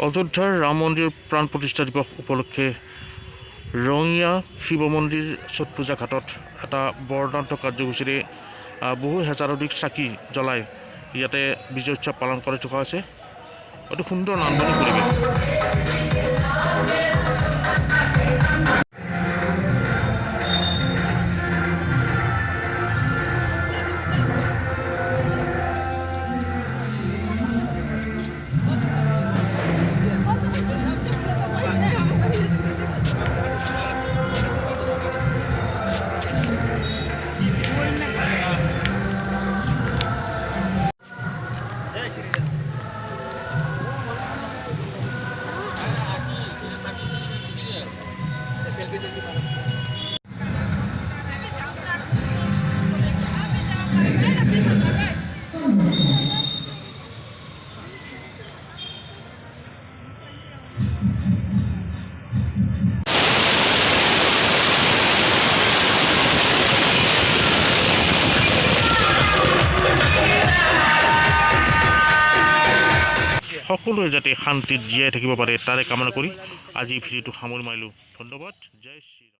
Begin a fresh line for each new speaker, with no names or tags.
অযোধ্যাৰ ৰাম মন্দিৰ প্ৰাণ প্ৰতিষ্ঠা দিৱস উপলক্ষে ৰঙিয়া শিৱ মন্দিৰ ছট পূজা ঘাটত এটা বৰ্ণাঢ্য কাৰ্যসূচীৰে বহু হেজাৰধিক চাকি জ্বলাই ইয়াতে বিজয় উৎসৱ পালন কৰি থকা হৈছে। অতি সুন্দৰ নান্দনিক পৰিৱেশ। সকলোৱে যাতে শান্তিত জীয়াই থাকিব পাৰে তাৰে কামনা কৰি আজি ভিডিঅ'টো সামৰি মাৰিলোঁ। ধন্যবাদ। জয় শ্ৰী ৰাম।